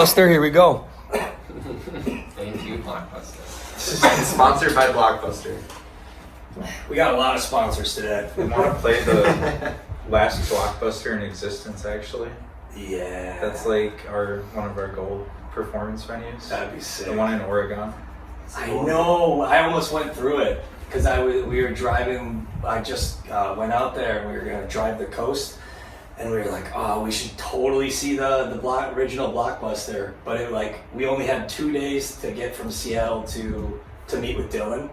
Blockbuster, here we go. Thank you, Blockbuster. Sponsored by Blockbuster. We got a lot of sponsors today. I want to play the last Blockbuster in existence, actually. Yeah. That's like one of our gold performance venues. That'd be sick. The one in Oregon. I know. I almost went through it because we were driving. I just went out there and we were gonna drive the coast, and we were like, oh, we should totally see the original Blockbuster. But we only had 2 days to get from Seattle to meet with Dylan,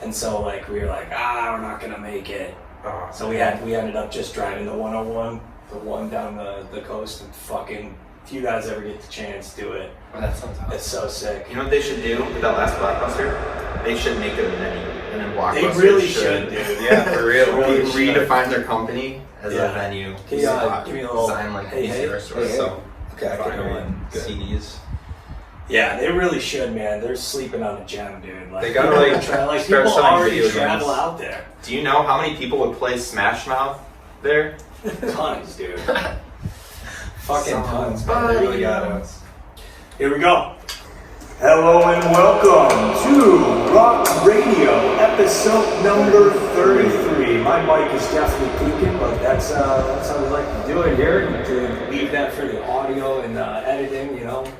and so we were like, we're not gonna make it. Oh, So we ended up just driving the 101, the one down the coast, and fucking. If you guys ever get the chance, do it. Oh, that sounds awesome. It's so sick. You know what they should do with that last Blockbuster? They should make it a venue, and then Blockbuster They really should, dude. Yeah, for real. Really should. redefine their company as Yeah. a venue. Can you give me a little design like hey, easier hey? sort of Hey, so. Okay, I can go in. Good. CDs. Yeah, they really should, man. They're sleeping on a gem, dude. They gotta start start people selling already video travel games. out there. Do you know how many people would play Smash Mouth there? Tons, dude. Fucking Songs, tons, man. They really got yeah. us. Here we go. Hello and welcome to Rawk Radio, episode number 33. My mic is definitely peaking, but that's how we like to do it here. To leave that for the audio and editing,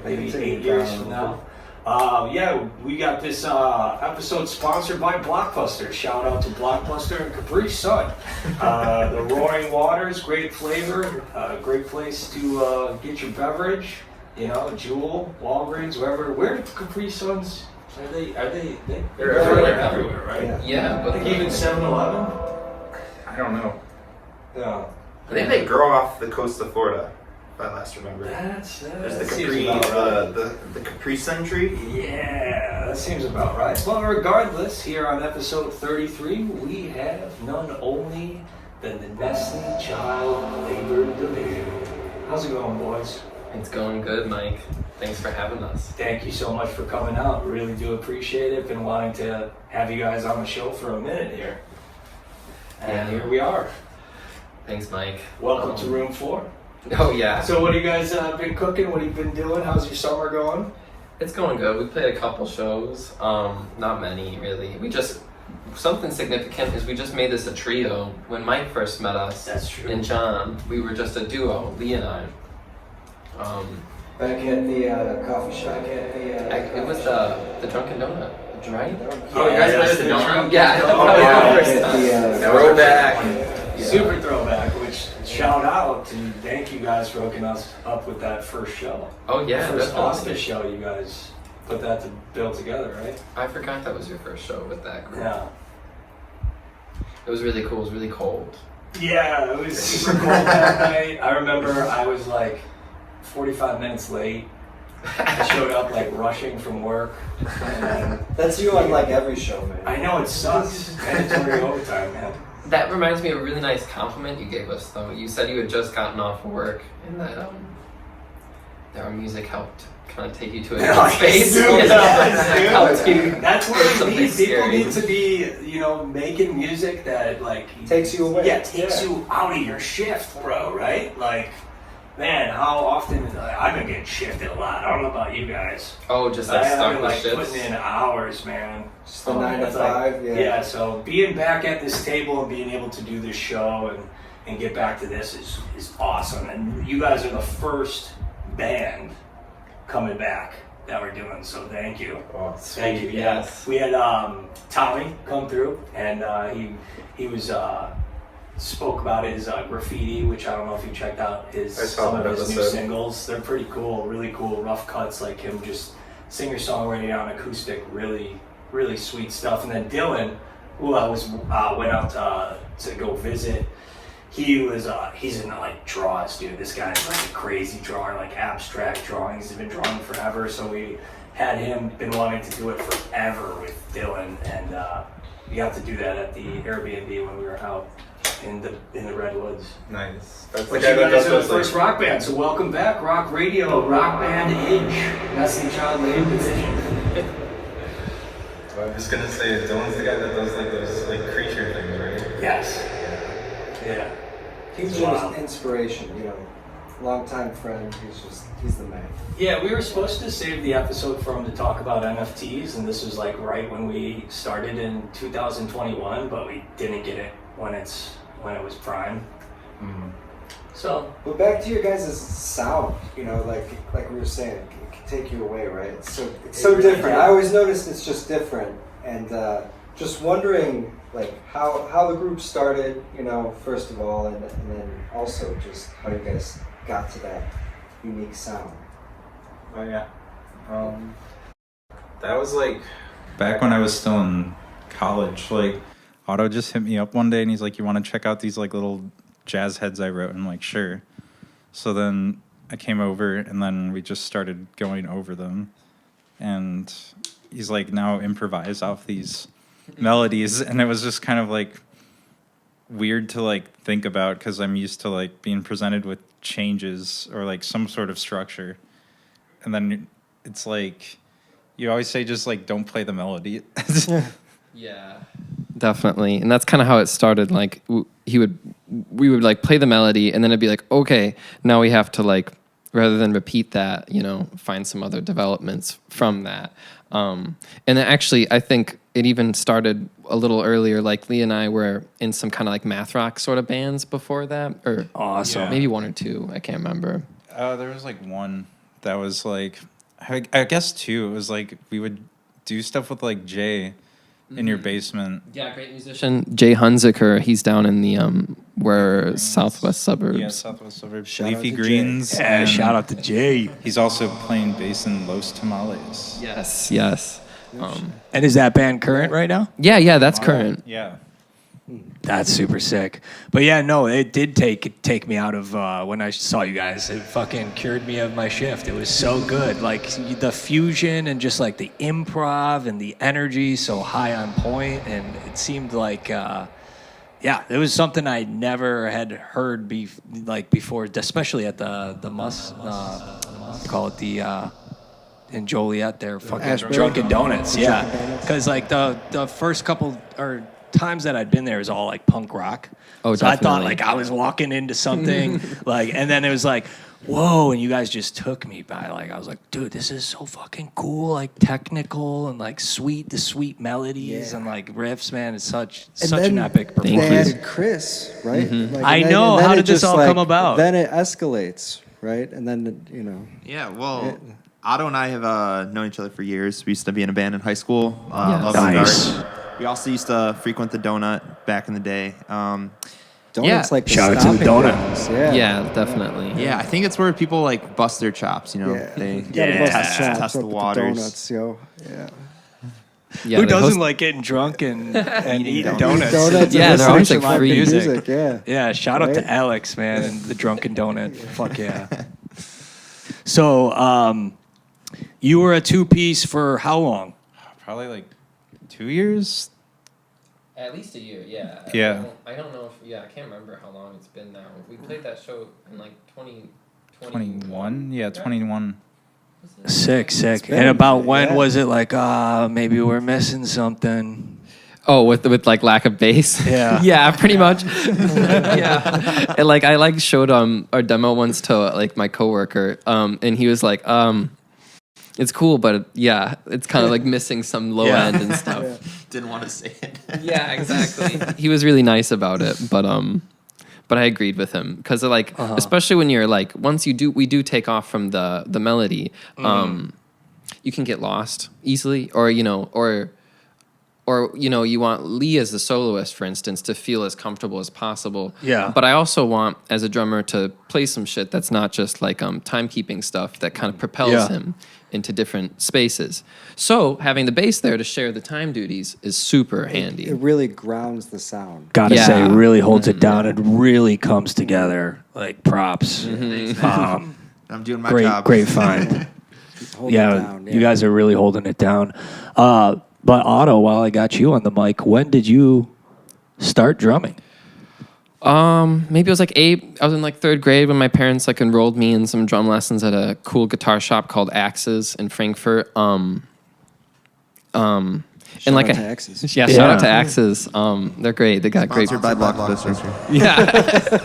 maybe 8 years from now. We got this episode sponsored by Blockbuster. Shout out to Blockbuster and Capri Sun. The Roaring Waters, great flavor, great place to get your beverage. Jewel, Walgreens, wherever. Where are Capri Suns? Are they They're everywhere, right? Yeah, I but think even 7-Eleven. I don't know. No. I think they grow off the coast of Florida, if I last remember. There's There's the Capri, the Capri Sun tree. Yeah, that seems about right. Well, regardless, here on episode 33, we have none only than the Nestle Child Labor Division. How's it going, boys? it's going good, Mike. Thanks for having us. Thank you so much for coming out. Really do appreciate it. Been wanting to have you guys on the show for a minute here. And here we are. Thanks, Mike. Welcome to room 4. Oh, yeah. So what have you guys been cooking? What have you been doing? How's your summer going? It's going good. We played a couple shows. Not many, really. Something significant is we just made this a trio. When Mike first met us, That's true. and John, we were just a duo, Lee and I. Back at the coffee shop. It was the Drunken Donut, right? Oh, you guys played the donut? Yeah, Oh, that yeah. was the first time. Throwback. Super throwback, which shout out and thank you guys for hooking us up with that first show. Oh, yeah, First definitely. Austin show, you guys put that to build together, right? I forgot that was your first show with that group. Yeah. It was really cool. It was really cold. Yeah, it was super cold that night. I remember I was 45 minutes late. I showed up rushing from work. And That's you on every show, man. I know it sucks. Mandatory overtime, man. That reminds me of a really nice compliment you gave us, though. You said you had just gotten off work and that our music helped kind of take you to a Yeah, new space. dude, You know, yes, dude. helped you That's what it something needs. People scary. need to be, making music that Takes you away. Yeah, takes you out of your shift, bro. Right? Man, how often I've been getting shifted a lot. I don't know about you guys. Oh, just I've stuck been with shifts. putting in hours, man. Just the 9 to 5, yeah. Yeah, so being back at this table and being able to do this show and get back to this is awesome. And you guys are the first band coming back that we're doing, so thank you. Oh, Thank you. Yes. We had Tommy come through, and he was spoke about his graffiti, which I don't know if you checked out I saw some of that his new episode. singles. They're pretty cool, really cool, rough cuts like him, just singer-songwriting on acoustic, really, really sweet stuff. And then Dylan, who I went out to go visit. He's into draws, dude. This guy's a crazy drawer, abstract drawings. He's been drawing forever, so we had him been wanting to do it forever with Dylan, and we got to do that at the Airbnb when we were out in the Redwoods. Nice. That's But the you guy that guys does are the those first rock band, so welcome back, Rawk Radio, Rock Band Inch, Nestle Child Labor Division. I was gonna say Dylan's the guy that does those creature things, right? Yes. Yeah. He's Wow. just inspiration, longtime friend. He's the man. Yeah, we were supposed to save the episode for him to talk about NFTs, and this was like right when we started in 2021, but we didn't get it when it was prime. Mm-hmm. So, But back to your guys' sound, you know, like we were saying, it can take you away, right? It's so really different. can. I always noticed it's just different, and just wondering like how the group started, you know, first of all, and then also just how you guys got to that unique sound. Oh yeah. That was like back when I was still in college. Like Otto just hit me up one day and he's like, "You want to check out these like little jazz heads I wrote?" And I'm like, "Sure." So then I came over and then we just started going over them. And he's like, "Now improvise off these melodies." And it was just kind of like weird to like think about because I'm used to like being presented with changes or like some sort of structure. And then it's like you always say just like don't play the melody. Yeah, definitely. And that's kind of how it started. Like we would like play the melody and then it'd be like, okay, now we have to like, rather than repeat that, you know, find some other developments from that. And then actually I think it even started a little earlier. Like Lee and I were in some kind of like math rock sort of bands before that, or awesome. maybe one or two. I can't remember. There was like one that was like, I guess two. It was like we would do stuff with like Jay in your basement. Yeah, great musician. Jay Hunziker, he's down in the southwest suburbs. Yeah, southwest suburbs. Shout out Leafy to Jay. Greens. Yeah, and shout out to Jay. He's also playing bass in Los Tamales. Yes. And is that band current right now? Yeah, that's current. Yeah. That's super sick. But yeah, no, it did take me out of when I saw you guys. It fucking cured me of my shift. It was so good. Like the fusion and just like the improv and the energy so high on point. And it seemed like, yeah, it was something I never had heard before, especially at the Mus, call it the, in Joliet, they're fucking Ashbury? Drunken Donuts. Yeah. Drunken Donuts. Because like the first couple or times that I'd been there was all like punk rock. Oh, so I thought definitely. like I was walking into something like, and then it was like, whoa, and you guys just took me by like, I was like, dude, this is so fucking cool, like technical and like the sweet melodies Yeah. and like riffs, man. It's such And an then epic Thank They performance. you. added Chris, right? Like, I and then- know. and then How it did this just, all come about? Then it escalates, right? And then, you know. Yeah, well, Otto and I have known each other for years. We used to be in a band in high school. Yes. Love the Nice. Dark. We also used to frequent the Donut back in the day. Donuts like the Shout out to the stomping donut. grounds, Yeah. Yeah, definitely. Yeah, I think it's where people like bust their chops. You know, Yeah. they You gotta bust test, the chops test the up with waters. donuts, yo. Yeah. Yeah, Who they doesn't host- like getting drunk and eating donuts. donuts? Yeah, and they're always, listening like, to free. music. Yeah. Yeah, shout out to Right? Alex, man, and the Drunken Donut. Fuck yeah. So, you were a two-piece for how long? Probably like 2 years. At least a year, yeah. Yeah. I don't know if, I can't remember how long it's been now. We played that show in like 21. Yeah, 21. Sick. been- And about when yeah. was it like, maybe we're missing something? Oh, with like lack of bass. Yeah. Yeah, pretty much. Yeah. And like I like showed our demo once to like my coworker, and he was like, it's cool, but yeah, it's kind of like missing some low Yeah. end and stuff. Didn't want to say it. Yeah, exactly. He was really nice about it, but I agreed with him because like especially when you're like we do take off from the melody, you can get lost easily, or you want Lee as the soloist, for instance, to feel as comfortable as possible. Yeah. But I also want, as a drummer, to play some shit that's not just like timekeeping stuff that kind of propels Yeah. him into different spaces. So having the bass there to share the time duties is super handy. It really grounds the sound. Gotta Yeah. say, it really holds it down. It really comes together. Like props. I'm doing my job. Great find. Hold it Yeah, down, you guys are really holding it down. But Otto, while I got you on the mic, when did you start drumming? Maybe it was like 8. I was in like 3rd grade when my parents like enrolled me in some drum lessons at a cool guitar shop called Axes in Frankfurt. And like out to Axes. shout out to Axes. They're great. They got Sponsored great. by Blockbuster. Yeah.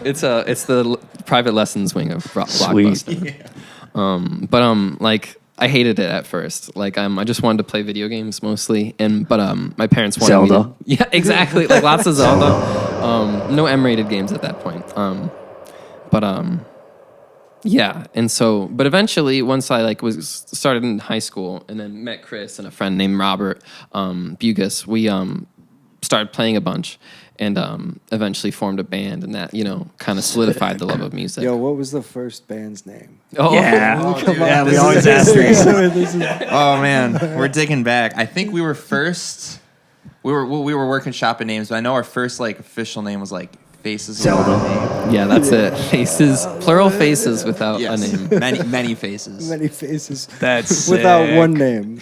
It's the private lessons wing of Blockbuster. But like I hated it at first. Like I just wanted to play video games mostly, but my parents wanted me Zelda. yeah, exactly. Like lots of Zelda. No M-rated games at that point. Yeah, and so, but eventually, once I like was started in high school, and then met Chris and a friend named Robert Bugus, we started playing a bunch, and eventually formed a band, and that kind of solidified the love of music. Yo, what was the first band's name? Oh Yeah, dude. yeah, we always ask these. Oh man, we're digging back. I think we were first. We were working shopping names, but I know our first like official name was like Faces. Zelda. Yeah, that's it. Faces, plural faces without a name. Many faces. Many faces. That's without sick. one name.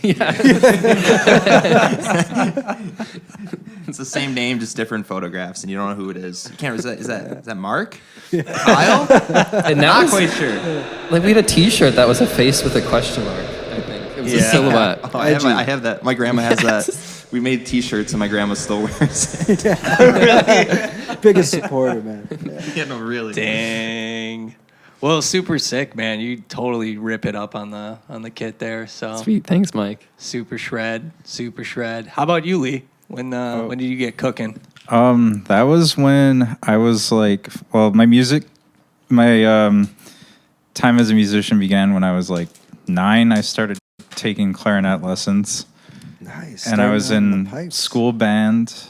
It's the same name, just different photographs, and you don't know who it is. You can't. Is that Mark? Kyle? And Not now quite sure. like we had a T-shirt that was a face with a question mark. I think it was a silhouette. Oh, I have that. My grandma has that. We made T-shirts, and my grandma still wears it. Biggest supporter, man. Yeah, no, really. Dang. Well, super sick, man. You totally rip it up on the kit there. So Sweet, thanks, Mike. super shred. How about you, Lee? When did you get cooking? That was when I was like, well, my time as a musician began when I was like 9. I started taking clarinet lessons. Nice. And I was Starting on in the pipes. school band.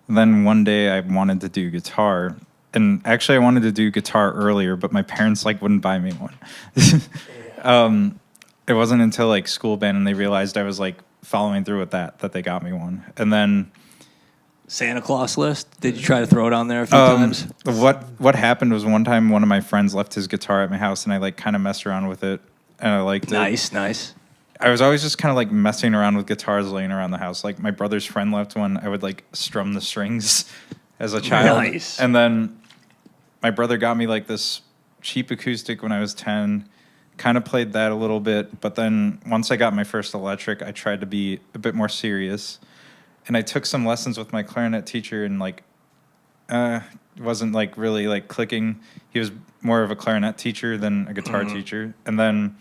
Then one day I wanted to do guitar. And actually I wanted to do guitar earlier, but my parents like wouldn't buy me one. It wasn't until like school band and they realized I was like following through with that they got me one. And then Santa Claus list? Did you try to throw it on there a few times? what happened was one time one of my friends left his guitar at my house and I like kind of messed around with it and I liked it. Nice. I was always just kind of like messing around with guitars laying around the house. Like my brother's friend left one. I would like strum the strings as a child. Nice. And then my brother got me like this cheap acoustic when I was 10. Kind of played that a little bit. But then once I got my first electric, I tried to be a bit more serious. And I took some lessons with my clarinet teacher and like it wasn't like really like clicking. He was more of a clarinet teacher than a guitar teacher. And then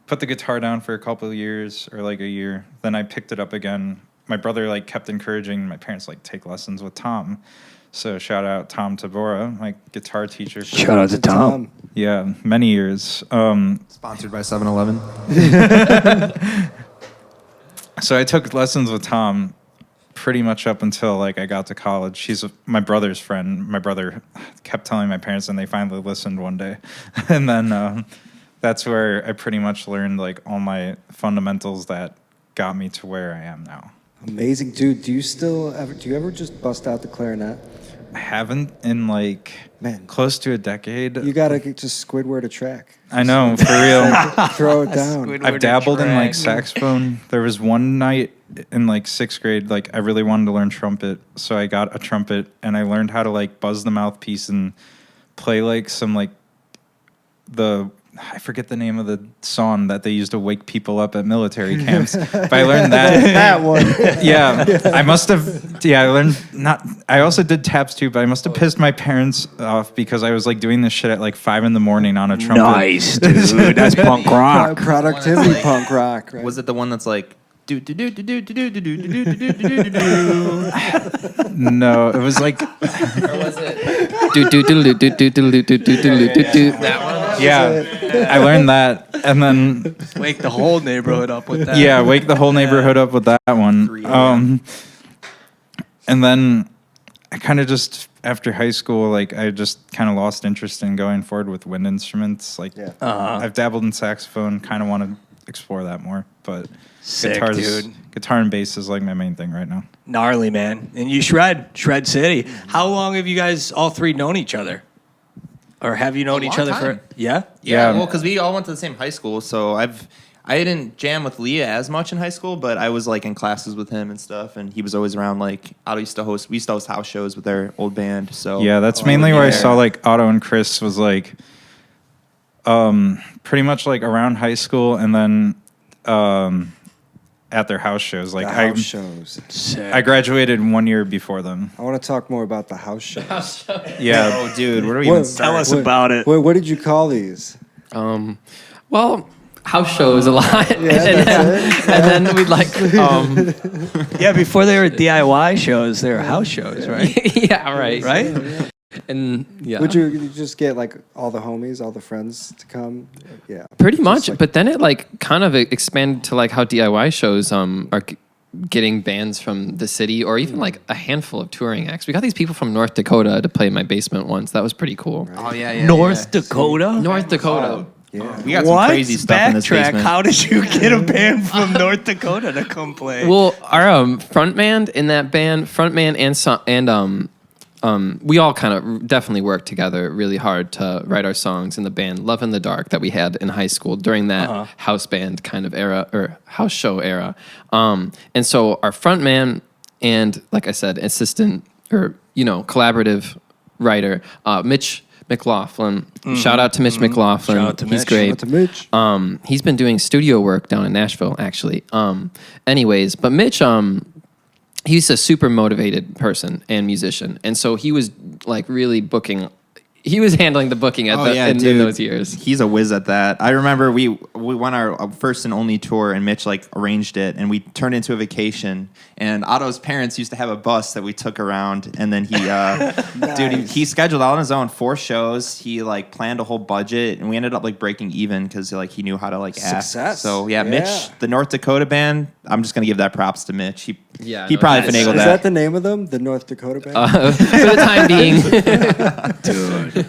put the guitar down for a couple of years or like a year. Then I picked it up again. My brother like kept encouraging my parents like take lessons with Tom. So shout out Tom Tabora, my guitar teacher. Shout out to Tom. Yeah, many years. Sponsored by 7-Eleven. So I took lessons with Tom pretty much up until like I got to college. She's my brother's friend. My brother kept telling my parents and they finally listened one day. And then that's where I pretty much learned like all my fundamentals that got me to where I am now. Amazing, dude. Do you ever just bust out the clarinet? I haven't in like close to a decade. You gotta just Squidward a track. I know, for real. Throw it down. I've dabbled in like saxophone. There was one night in like 6th grade, like I really wanted to learn trumpet, so I got a trumpet and I learned how to like buzz the mouthpiece and play like some like I forget the name of the song that they used to wake people up at military camps. But I learned that. That one. Yeah, I must have. Yeah, I learned not. I also did taps too, but I must have pissed my parents off because I was like doing this shit at like 5 a.m. on a trumpet. Nice, dude. That's punk rock. Productivity punk rock, right? Was it the one that's like do do do do do do do do do do do do do? No, it was like Or was it? That one. yeah. I learned that, and then Wake the whole neighborhood up with that. yeah, wake the whole neighborhood up with that one. And then I kind of just after high school, like I just kind of lost interest in going forward with wind instruments. Like I've dabbled in saxophone, kind of want to explore that more, but Sick, dude. Guitar and bass is like my main thing right now. Gnarly, man. And you shred City. How long have you guys all three known each other? Or have you known A each long other time. for? Yeah. Yeah, Yeah. well, because we all went to the same high school, so I didn't jam with Leah as much in high school, but I was like in classes with him and stuff, and he was always around. Like we used to host house shows with our old band. So Yeah, that's mainly where I saw like Otto and Chris was like pretty much like around high school, and then at their house shows. Like The house shows. Sick. I graduated 1 year before them. I want to talk more about the house shows. Yeah. Oh, dude, where do we What- even start? Tell us about it. What did you call these? Well, house shows a lot, and then we'd like, Yeah, before they were DIY shows, they were house shows, right? yeah, right, Right? and yeah, Would you just get like all the homies, all the friends to come? Yeah. pretty Just much. like- But then it like kind of expanded to like how DIY shows are getting bands from the city, or even like a handful of touring acts. We got these people from North Dakota to play in my basement once. That was pretty cool. Oh yeah. North Dakota? North Dakota. Yeah. We got some What? crazy stuff in this Backtrack. basement. How did you get a band from North Dakota to come play? Well, our frontman in that band, we all kind of definitely worked together really hard to write our songs in the band Love in the Dark that we had in high school during that house band kind of era or house show era. And so our frontman and, like I said, assistant or, collaborative writer, Mitch McLaughlin. Shout out to Mitch McLaughlin. Shout out to He's Mitch. great. Shout out to Mitch. He's been doing studio work down in Nashville, actually. Anyways, but Mitch, he's a super motivated person and musician, and so he was like really booking. He was handling the booking in those years. He's a whiz at that. I remember we went our first and only tour, and Mitch like arranged it, and we turned into a vacation. And Otto's parents used to have a bus that we took around, and then he, dude, he scheduled out on his own 4 shows. He like planned a whole budget, and we ended up like breaking even because like he knew how to like ask. Success. So yeah, Yeah. Mitch, the North Dakota band. I'm just gonna give that props to Mitch. He Yeah, he no, probably that's- finagled Is that. that the name of them? The North Dakota band? For the time being,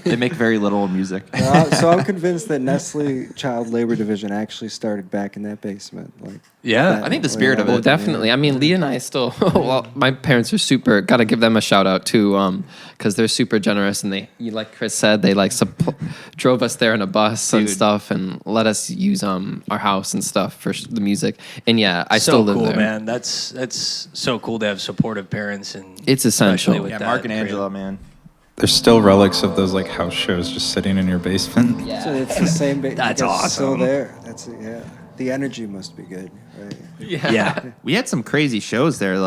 They make very little music. So I'm convinced that Nestle Child Labor Division actually started back in that basement. Like, Yeah. I think the spirit of well, it. definitely. I mean, Lee and I still. Well, my parents are super. Got to give them a shout out too, because they're super generous, and like Chris said, they like drove us there in a bus and stuff, and let us use our house and stuff for the music. And yeah, I still live cool, there. man. That's so cool to have supportive parents, and It's essential. especially with Yeah, that Mark and creative- Angela, man. There's still relics of those like house shows just sitting in your basement. so it's the same. That's Still awesome. there. That's The energy must be good, right? Yeah. We had some crazy shows there.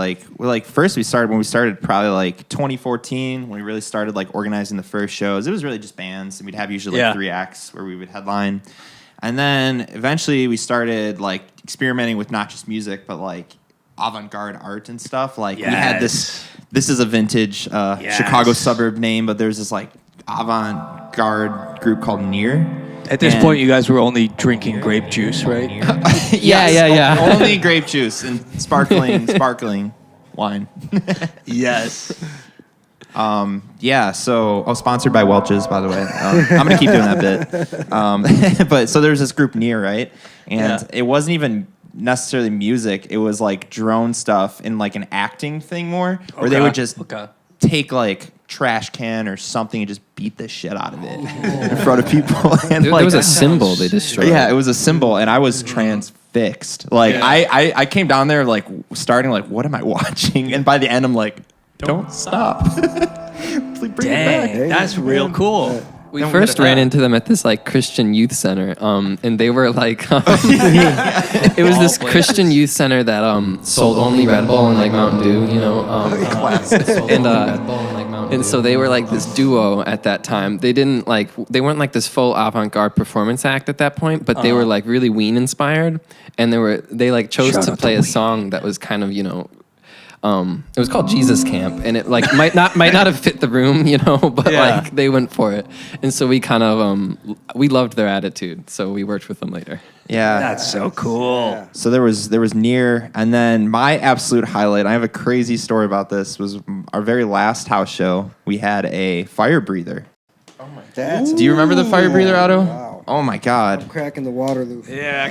First we started probably like 2014 when we really started like organizing the first shows. It was really just bands, and we'd have usually like 3 acts where we would headline. And then eventually we started like experimenting with not just music, but like avant-garde art and stuff. Like we had this is a vintage Chicago suburb name, but there's this like avant-garde group called Near. At this And- point, you guys were only drinking grape juice, right? Yeah. Only grape juice and sparkling wine. Yes. Yeah, so sponsored by Welch's, by the way. I'm gonna keep doing that bit. But so there's this group Near, right? And it wasn't even necessarily music. It was like drone stuff and like an acting thing more, where they would just take like trash can or something and just beat the shit out of it in front of people. And There was a symbol they destroyed. yeah, it was a symbol, and I was transfixed. Like I came down there like starting like, what am I watching? And by the end, I'm like, don't stop. Please bring Dang, it back. that's real cool. We first ran into them at this like Christian youth center, and they were like, it was this Christian youth center that sold only Red Bull and like Mountain Dew, and so they were like this duo at that time. They weren't like this full avant-garde performance act at that point, but they were like really Ween inspired, and they like chose to play a song that was kind of it was called Jesus Camp, and it like might not have fit the room, but like they went for it, and so we kind of we loved their attitude, so we worked with them later. Yeah, That's so cool. So there was Near, and then my absolute highlight. I have a crazy story about this. Was our very last house show. We had a fire breather. That's Do you remember the fire breather, Otto? Wow. Oh my God. Cracking the water loop. Yeah.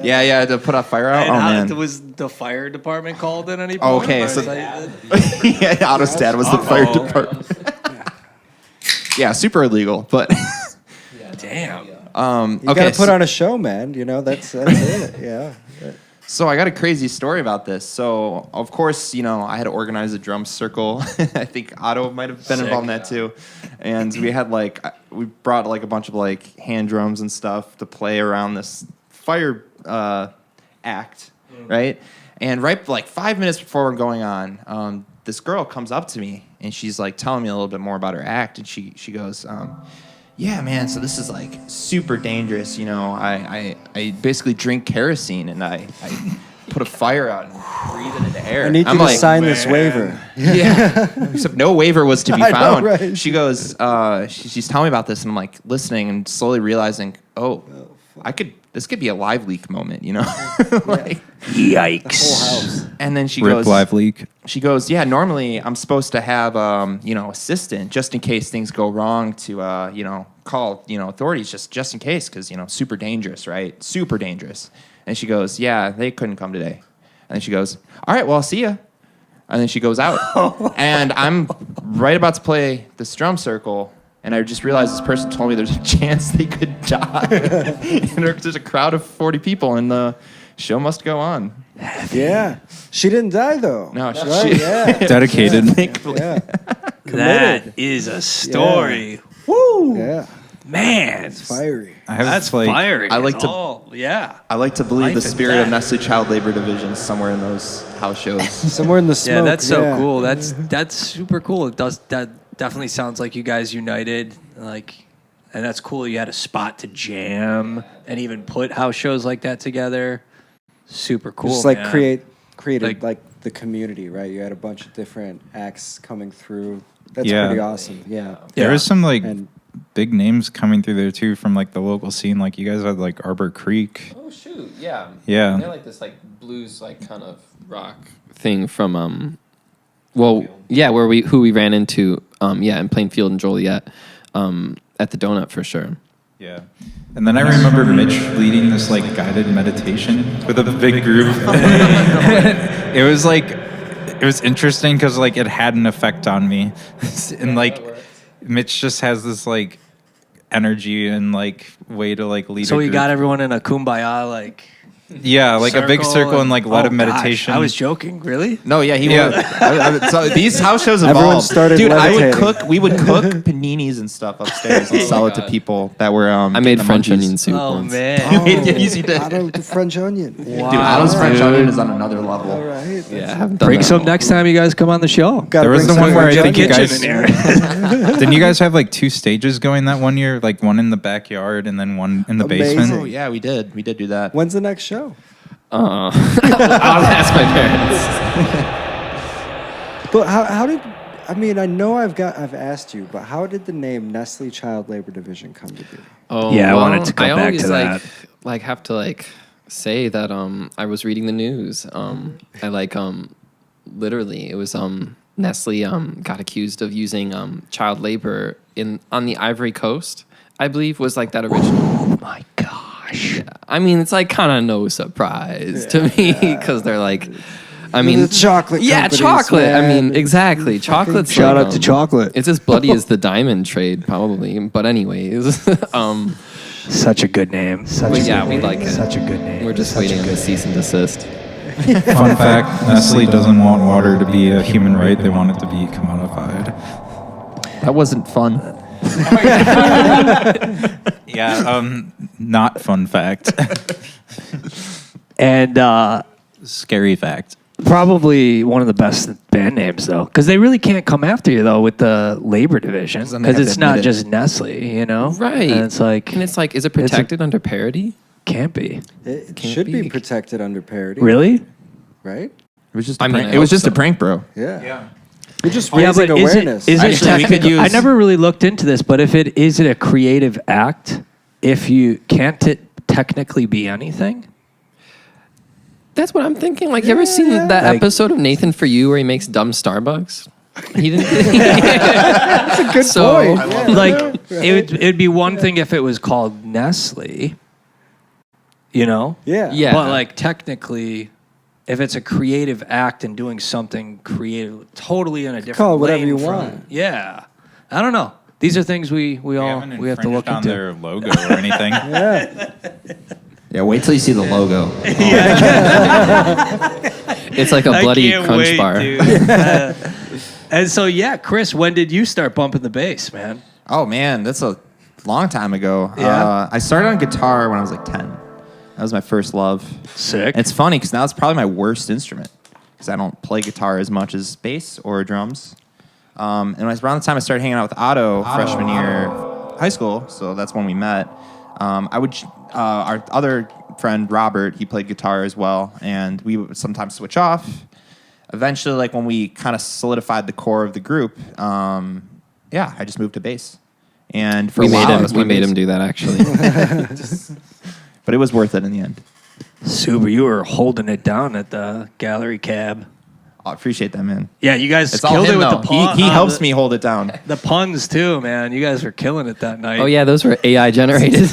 Yeah, to put a fire out. And Oh how man. was the fire department called at any point? Okay, so Or- yeah, Otto's dad was the fire department. Yeah, super illegal, but Damn. You okay. gotta put on a show, man. That's it. Yeah. So I got a crazy story about this. So of course, I had to organize a drum circle. I think Otto might have been involved in that too. And we had we brought like a bunch of like hand drums and stuff to play around this fire act, right? And right like 5 minutes before we're going on, this girl comes up to me and she's like telling me a little bit more about her act, and she goes, yeah, man, so this is like super dangerous, you know. I basically drink kerosene and I put a fire out and breathe it in the air. I need you to sign this waiver. Yeah. Except no waiver was to be I know, found. right? She goes, she's telling me about this, and I'm like listening and slowly realizing, this could be a live leak moment, you know? Like, Yikes. Whole house. and then she Rip goes, live leak. she goes, yeah, normally I'm supposed to have, assistant just in case things go wrong to, call, authorities just in case, because, super dangerous, right? Super dangerous. And she goes, yeah, they couldn't come today. And then she goes, all right, well, I'll see ya. And then she goes out. And I'm right about to play this drum circle, and I just realized this person told me there's a chance they could die. And there's a crowd of 40 people, and the show must go on. Yeah. She didn't die, though. No, Right, she yeah. Dedicated. Thankfully. Yeah. That Committed. is a story. Yeah. Woo! Yeah. Man. It's fiery. I have That's like fiery. I like to- Yeah. I like to believe the Life and spirit of death. Nestle Child Labor Division is somewhere in those house shows. Somewhere in the smoke. Yeah, that's so yeah. cool. That's super cool. That definitely sounds like you guys united. And that's cool. You had a spot to jam and even put house shows like that together. Super cool. Just like man. created like the community, right? You had a bunch of different acts coming through. That's Yeah. pretty awesome. Yeah. there was some like And big names coming through there too from like the local scene. Like you guys had like Arbor Creek. Oh shoot, yeah. Yeah. They're like this like blues like kind of rock thing from where we ran into in Plainfield and Joliet at the Donut for sure. Yeah. And then I remember Mitch leading this like guided meditation with a big group. It was interesting because like it had an effect on me. And like Mitch just has this like energy and like way to like lead. So a you group. got everyone in a kumbaya like Yeah, like a big circle and like a lot of gosh, meditation. I was joking. Really? No, yeah, he Yeah. was. So these house shows Everyone evolved. started Dude, levitating. we would cook paninis and stuff upstairs and sell it to God. people that were. I getting made the French munchies. onion soup Oh once. man. Yes, you did. Otto the French onion. Wow. Dude, Adam's French onion is on another level. All right. Yeah, I haven't done Bring that some in a next time you guys come on the show. Gotta There was bring the one some where I French think you onion. guys in here. Didn't you guys have like 2 stages going that one year? Like one in the backyard and then one in the Amazing. basement? Oh yeah, we did do that. When's the next show? I'll ask my parents. But how did I mean? I know I've asked you, but how did the name Nestle Child Labor Division come to be? Oh, Yeah, I wanted to come I back always to that. have to say that I was reading the news. I literally it was Nestle got accused of using child labor on the Ivory Coast. I believe was like that original. Oh my gosh. I mean, it's like kind of no surprise to me because they're like, I mean, The chocolate Yeah, companies, chocolate. I man. mean, exactly. Chocolate's Shout like, out to chocolate. It's as bloody as the diamond trade, probably. But anyways, Such a good name. Such But a yeah, good we name. like it. Such a good name. we're just Such waiting a on the good cease and desist. Fun fact, Nestle doesn't want water to be a human right. They want it to be commodified. That wasn't fun. Yeah, not fun fact. And Scary fact. probably one of the best band names though, because they really can't come after you though with the labor division, Then they have because to it's not admit it. just Nestle, you know? Right. And it's like is it protected under parody? can't be. It Can't should be be. protected under parody. Really? Right? It was just. I A mean, prank. I It was hope just a so. prank, bro. Yeah. You're just Yeah, raising but awareness. is it Actually, we could technical? use- I never really looked into this, but is it a creative act? If you can't it technically be anything? That's what I'm thinking. Like, you ever seen that Like- episode of Nathan For You where he makes dumb Starbucks? He didn't. That's a good So- point. I Yeah. Like it'd be one thing if it was called Nestle, you know? Yeah. Yeah. But like technically, if it's a creative act and doing something creative, totally in a different call it whatever lane you from- want. Yeah, I don't know. These are things we have to look on into. their logo or anything. Yeah. Yeah, wait till you see the logo. It's like a bloody crunch bar. And so yeah, Chris, when did you start bumping the bass, man? Oh man, that's a long time ago. Yeah. I started on guitar when I was like 10. That was my first love. Sick. And it's funny because now it's probably my worst instrument because I don't play guitar as much as bass or drums. And it was around the time I started hanging out with Otto freshman year of high school, so that's when we met. Our other friend Robert, he played guitar as well, and we would sometimes switch off. Eventually, like when we kind of solidified the core of the group, I just moved to bass. And for We a while, made I him. was We playing made bass. him do that actually. But it was worth it in the end. Super, you were holding it down at the gallery cab. I appreciate that, man. Yeah, you guys It's all killed him, it with though. the pun. He helps me hold it down. The puns too, man. You guys were killing it that night. Oh yeah, those were AI generated.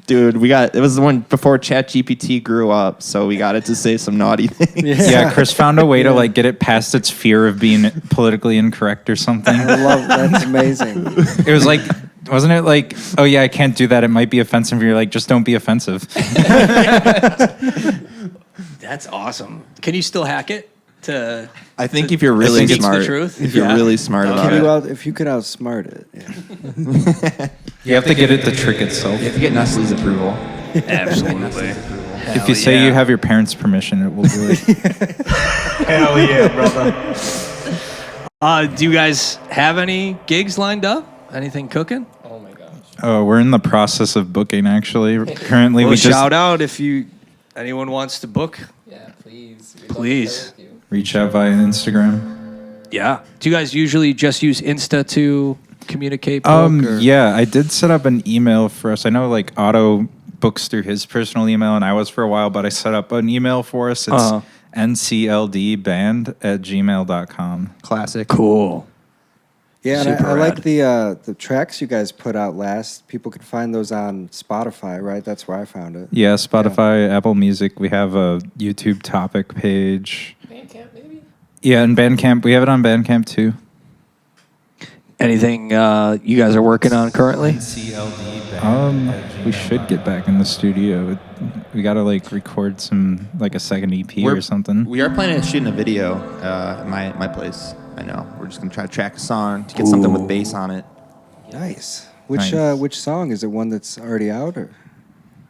Dude, it was the one before ChatGPT grew up, so we got it to say some naughty things. Yeah, Chris found a way to like get it past its fear of being politically incorrect or something. I love that's amazing. It was like, wasn't it like, oh yeah, I can't do that. It might be offensive. You're like, just don't be offensive. That's awesome. Can you still hack it? I think if you're really think it's the smart, truth? if you're Yeah. really smart about it, If you could outsmart it, yeah. You have to get it to trick itself. you have to get Nestle's approval. Absolutely. If you say you have your parents' permission, it will do it. Hell yeah, brother. Do you guys have any gigs lined up? Anything cooking? Oh my gosh. Oh, we're in the process of booking. Actually, currently Well, we just shout out if anyone wants to book. Yeah, please. Please. reach out via Instagram. Yeah. Do you guys usually just use Insta to communicate? Book, or? Yeah, I did set up an email for us. I know like Otto books through his personal email, and I was for a while, but I set up an email for us. It's ncldband@gmail.com. Classic. Cool. Yeah, and Super I like rad. the tracks you guys put out last. People can find those on Spotify, right? That's where I found it. Yeah, Spotify, Apple Music. We have a YouTube topic page. Bandcamp maybe. Yeah, and Bandcamp. We have it on Bandcamp too. Anything you guys are working on currently? We should get back in the studio. We gotta like record some like a second EP or something. We are planning on shooting a video at my place. I know. We're just gonna try to track a song to get something with bass on it. Nice. Nice. Which song is it? One that's already out or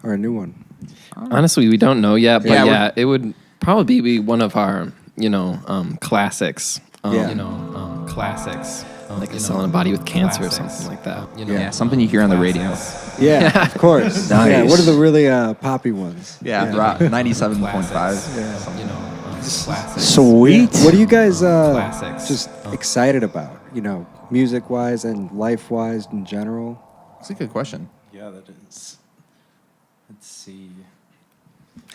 a new one? Honestly, we don't know yet, but Yeah, yeah, it would probably be one of our, classics. Yeah. Classics. Like selling a body with cancer or something like that. Yeah, something you hear on the radio. Yeah, of course. Nice. Yeah, what are the really poppy ones? Yeah, Rock 97.5. Sweet. What are you guys Classics. just excited about? Music wise and life wise in general. That's a good question. Yeah, that is. Let's see.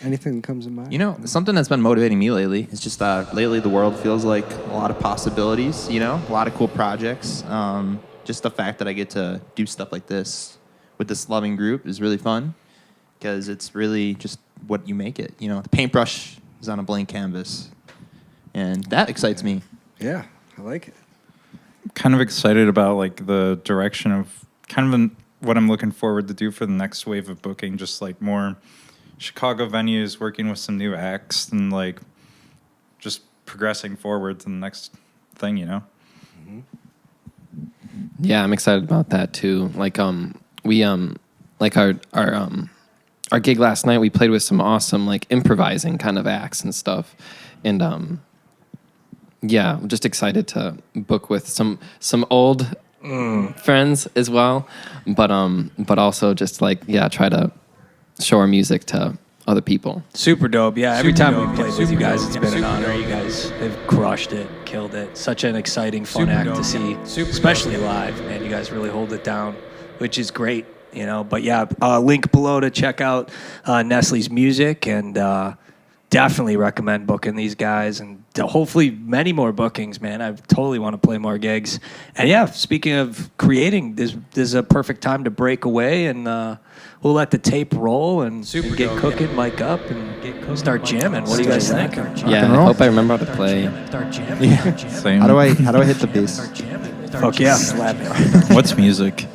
Anything that comes to mind? Something that's been motivating me lately is just lately the world feels like a lot of possibilities, a lot of cool projects. Just the fact that I get to do stuff like this with this loving group is really fun because it's really just what you make it. The paintbrush is on a blank canvas, and that excites me. Yeah, I like it. Kind of excited about like the direction of what I'm looking forward to do for the next wave of booking. Just like more Chicago venues, working with some new acts, and like just progressing forward to the next thing. Mm-hmm. Yeah, I'm excited about that too. Like we like our gig last night, we played with some awesome like improvising kind of acts and stuff. And yeah, I'm just excited to book with some old friends as well. But also just like try to show our music to other people. Super dope. Yeah, every time we played with you guys, it's been an honor. You guys have crushed it, killed it. Such an exciting, fun act to see, especially live. Man, you guys really hold it down, which is great. But yeah, link below to check out Nestle's music, and definitely recommend booking these guys, and hopefully many more bookings, man. I totally want to play more gigs. And yeah, speaking of creating, this is a perfect time to break away, and we'll let the tape roll and get cooking, mic up, and start jamming. What do you guys think? Yeah, I hope I remember how to play. Start jamming. Same. How do I hit the bass? Fuck yeah. Slap it. What's music?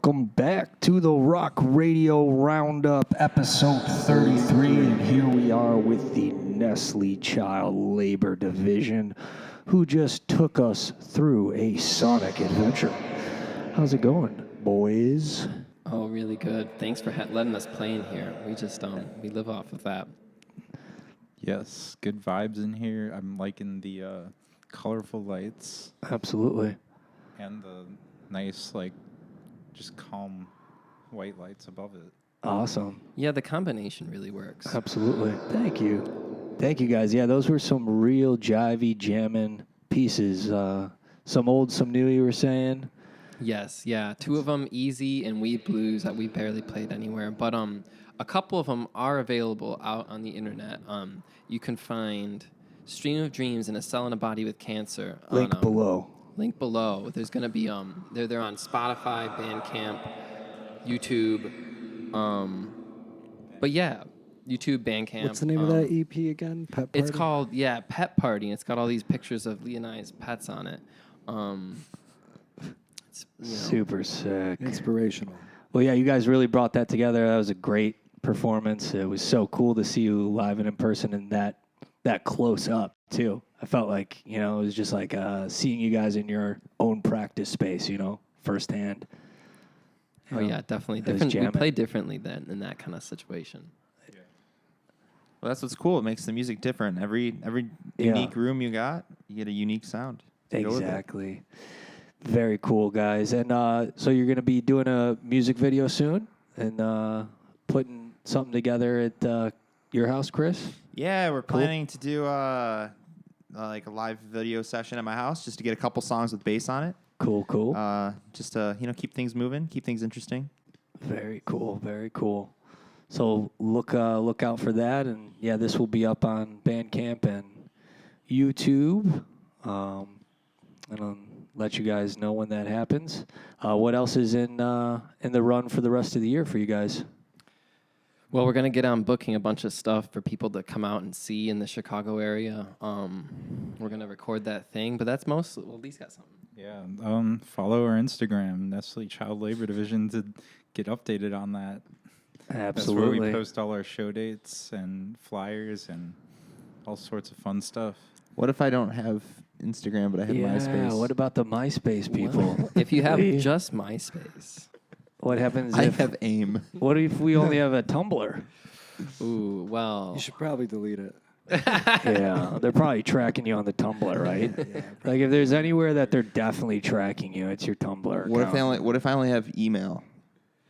Welcome back to the Rock Radio Roundup, episode 33, and here we are with the Nestle Child Labor Division, who just took us through a sonic adventure. How's it going, boys? Oh, really good. Thanks for letting us play in here. We just we live off of that. Yes, good vibes in here. I'm liking the colorful lights Absolutely. and the nice, like, just calm white lights above it. Awesome. Yeah, the combination really works. Absolutely. Thank you. Thank you, guys. Yeah, those were some real jivey, jamming pieces. Some old, some new, you were saying? Yes, yeah. Two of them, Easy and Weed Blues, that we barely played anywhere. But a couple of them are available out on the internet. You can find Stream of Dreams and A Cell in a Body with Cancer. Link below. Link below. There's going to be, they're on Spotify, Bandcamp, YouTube. But yeah, YouTube, Bandcamp. What's the name of that EP again? Pet Party? It's called, Pet Party. And it's got all these pictures of Leoni's pets on it. It's, Super sick. Inspirational. Well, yeah, you guys really brought that together. That was a great performance. It was so cool to see you live and in person and that close up, too. I felt like, it was just like seeing you guys in your own practice space, firsthand. Oh, yeah, definitely. It was Different. We jamming. play differently then in that kind of situation. Well, that's what's cool. It makes the music different. Every unique room you got, you get a unique sound. to go with it. Exactly. Very cool, guys. And so you're going to be doing a music video soon and putting something together at your house, Chris? Yeah, we're planning to do like a live video session at my house just to get a couple songs with bass on it. Cool, cool. Just to keep things moving, keep things interesting. Very cool, very cool. So look out for that, and yeah, this will be up on Bandcamp and YouTube, and I'll let you guys know when that happens. What else is in the run for the rest of the year for you guys? Well, we're going to get on booking a bunch of stuff for people to come out and see in the Chicago area. We're going to record that thing, but that's mostly, well, Lee's got something. Yeah, follow our Instagram, Nestle Child Labor Division, to get updated on that. Absolutely. That's where we post all our show dates and flyers and all sorts of fun stuff. What if I don't have Instagram, but I have MySpace? What about the MySpace people? Well, if you have just MySpace. What happens I if... have AIM. What if we only have a Tumblr? Ooh, well. You should probably delete it. Yeah, they're probably tracking you on the Tumblr, right? Like if there's anywhere that they're definitely tracking you, it's your Tumblr. What if I only have email?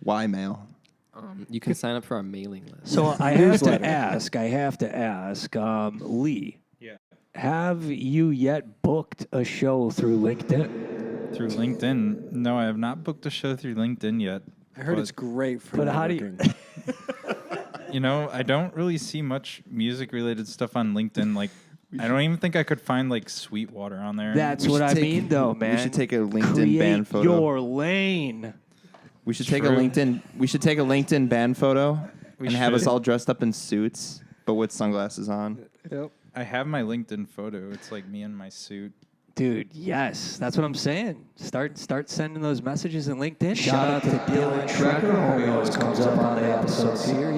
Why mail? You can sign up for our mailing list. So I have to ask, Lee. Yeah. Have you yet booked a show through LinkedIn? Through LinkedIn? No, I have not booked a show through LinkedIn yet. I heard it's great for But how do you... networking. You know, I don't really see much music-related stuff on LinkedIn. Like, I don't even think I could find, like, Sweetwater on there. That's We what should I take- mean, though, man. We should take a LinkedIn Create band photo. your lane. We should take a True. LinkedIn. We should take a LinkedIn band photo We and have us should. all dressed up in suits, but with sunglasses on. Yep. I have my LinkedIn photo. It's like me in my suit. Dude, yes, that's what I'm saying. Start sending those messages in LinkedIn. Shout out to Dylan Trecker. Homie always comes up on the episodes here.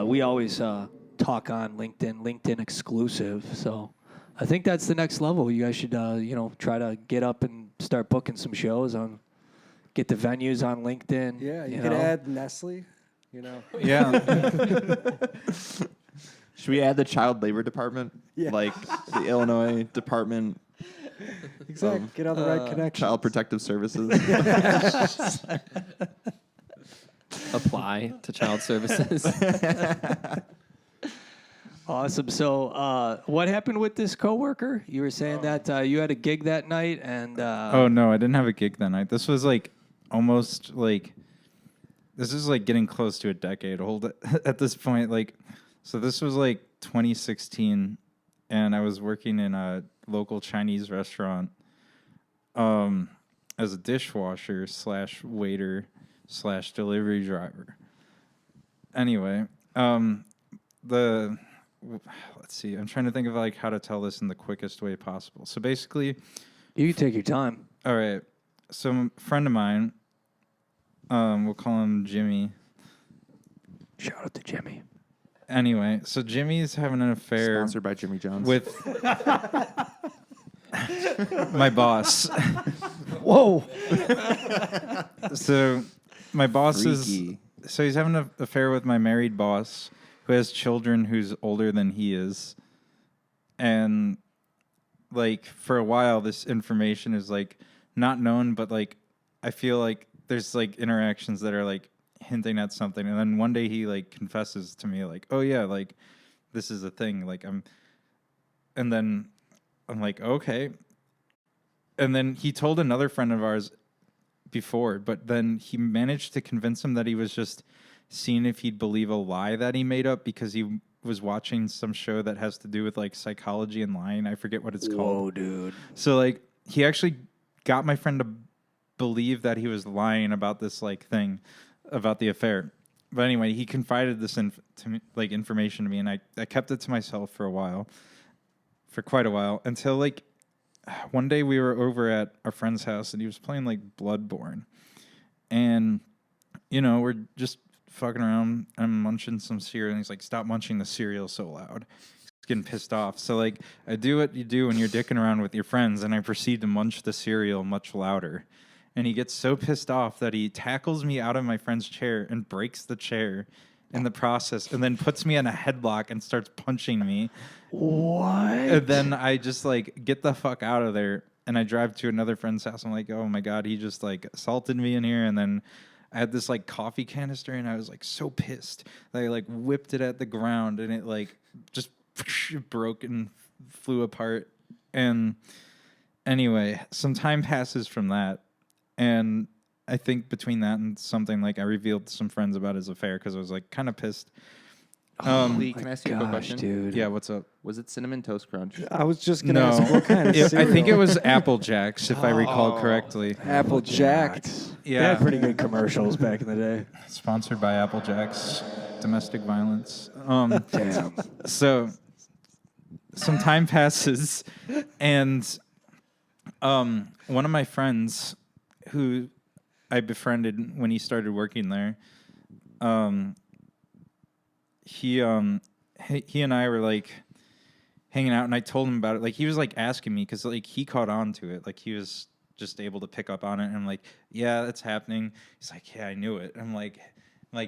We always talk on LinkedIn exclusive. So I think that's the next level. You guys should try to get up and start booking some shows get the venues on LinkedIn. Yeah, you could add Nestle. You know. Yeah. Should we add the child labor department? Yeah. Like the Illinois Department Exactly. Get all the right connections. Child Protective Services. Apply to child services. Awesome. So what happened with this coworker? You were saying that you had a gig that night and Oh no, I didn't have a gig that night. This was like almost like this is like getting close to a decade old at this point. Like, so this was like 2016, and I was working in a local Chinese restaurant as a dishwasher / waiter / delivery driver. Anyway, let's see. I'm trying to think of like how to tell this in the quickest way possible. So basically, you can take your time. all right. So a friend of mine, we'll call him Jimmy. Shout out to Jimmy. Anyway, so Jimmy's having an affair Sponsored by Jimmy John's. with my boss. Whoa. So my boss Freaky. so he's having an affair with my married boss who has children who's older than he is. And like for a while this information is like not known, but like I feel like there's like interactions that are like hinting at something, and then one day he like confesses to me like, oh yeah, like this is a thing, like and then I'm like, okay. And then he told another friend of ours before, but then he managed to convince him that he was just seeing if he'd believe a lie that he made up because he was watching some show that has to do with like psychology and lying. I forget what it's called. Whoa, dude. So like he actually got my friend to believe that he was lying about this like thing about the affair. But anyway, he confided this to me, like information to me, and I kept it to myself for quite a while, until like one day we were over at our friend's house and he was playing like Bloodborne, and we're just fucking around. I'm munching some cereal, and he's like, "Stop munching the cereal so loud." He's getting pissed off. So like I do what you do when you're dicking around with your friends, and I proceed to munch the cereal much louder. And he gets so pissed off that he tackles me out of my friend's chair and breaks the chair in the process, and then puts me in a headlock and starts punching me. What? And then I just like get the fuck out of there, and I drive to another friend's house. I'm like, oh my God, he just like assaulted me in here. And then I had this like coffee canister, and I was like so pissed that I like whipped it at the ground, and it like just broke and flew apart. And anyway, some time passes from that. And I think between that and something, like I revealed to some friends about his affair because I was like kind of pissed. Lee, can I ask you a quick question? Dude. Yeah, what's up? Was it Cinnamon Toast Crunch? I was just gonna ask what kind of I cereal. think it was Apple Jacks, if I recall correctly. Apple Jacked. They had Yeah, pretty good commercials back in the day. sponsored by Apple Jacks, domestic violence. Damn. So some time passes, and one of my friends who I befriended when he started working there, he and I were like hanging out, and I told him about it. Like he was like asking me because like he caught on to it. Like he was just able to pick up on it, and I'm like, yeah, that's happening. He's like, yeah, I knew it. I'm like,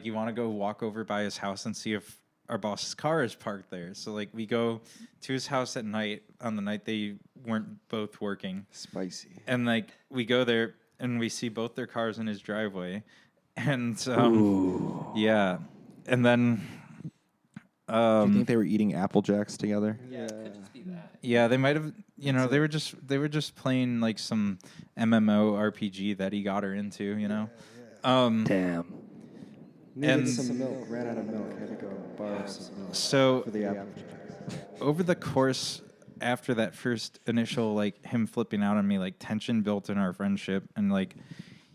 you want to go walk over by his house and see if our boss's car is parked there? So like we go to his house at night on the night they weren't both working. Spicy. And like we go there and we see both their cars in his driveway, and yeah, and then Do you think they were eating Apple Jacks together? yeah, they might have, they were just playing like some MMO RPG that he got her into, Damn. Needed And- some milk. Ran out of milk. Had to go borrow some milk So for the Apple Jacks. over the course after that first initial like him flipping out on me, like tension built in our friendship, and like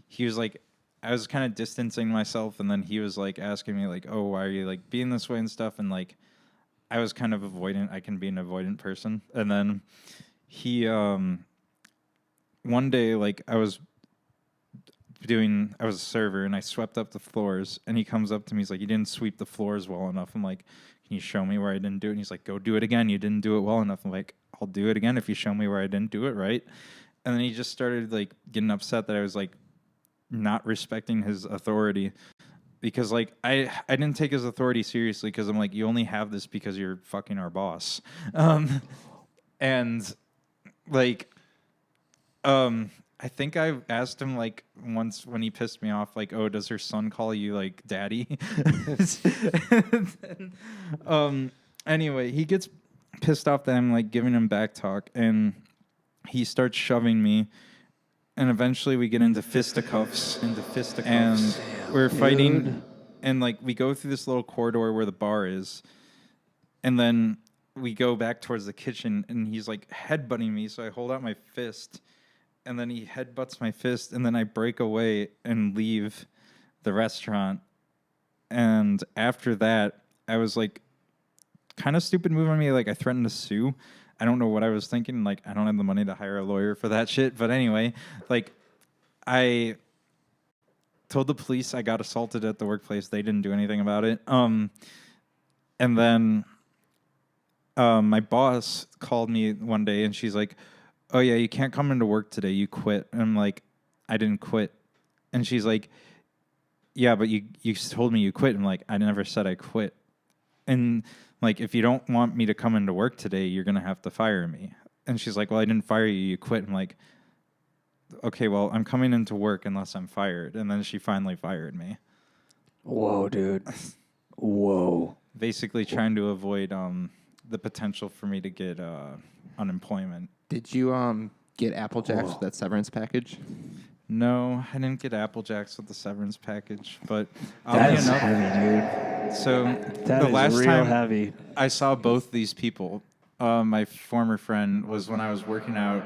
he was like I was kind of distancing myself, and then he was like asking me like, "Oh, why are you like being this way and stuff?" And like, I was kind of avoidant. I can be an avoidant person. And then he, one day, like I was a server and I swept up the floors, and he comes up to me. He's like, "You didn't sweep the floors well enough." I'm like, "Can you show me where I didn't do it?" And he's like, "Go do it again. You didn't do it well enough." I'm like, "I'll do it again if you show me where I didn't do it right." And then he just started like getting upset that I was like not respecting his authority, because like I didn't take his authority seriously, because I'm like, you only have this because you're fucking our boss. And like I think I asked him like once when he pissed me off, like, "Oh, does her son call you like daddy?" And then, anyway, he gets pissed off that I'm like giving him back talk, and he starts shoving me. And eventually we get into fisticuffs. And we're fighting. And like we go through this little corridor where the bar is. And then we go back towards the kitchen, and he's like headbutting me. So I hold out my fist. And then he headbutts my fist. And then I break away and leave the restaurant. And after that, I was like, kind of stupid move on me. Like I threatened to sue. I don't know what I was thinking. Like, I don't have the money to hire a lawyer for that shit. But anyway, like, I told the police I got assaulted at the workplace. They didn't do anything about it. And then my boss called me one day, and she's like, "Oh, yeah, you can't come into work today. You quit." And I'm like, "I didn't quit." And she's like, "Yeah, but you told me you quit." I'm like, "I never said I quit." And like, if you don't want me to come into work today, you're going to have to fire me. And she's like, "Well, I didn't fire you. You quit." I'm like, "Okay, well, I'm coming into work unless I'm fired." And then she finally fired me. Whoa, dude. Whoa. Basically trying to avoid the potential for me to get unemployment. Did you get Apple Jacks with that severance package? No, I didn't get Apple Jacks with the severance package, but That is enough, heavy, dude. so That the is last real time heavy. I saw both these people, my former friend, was when I was working out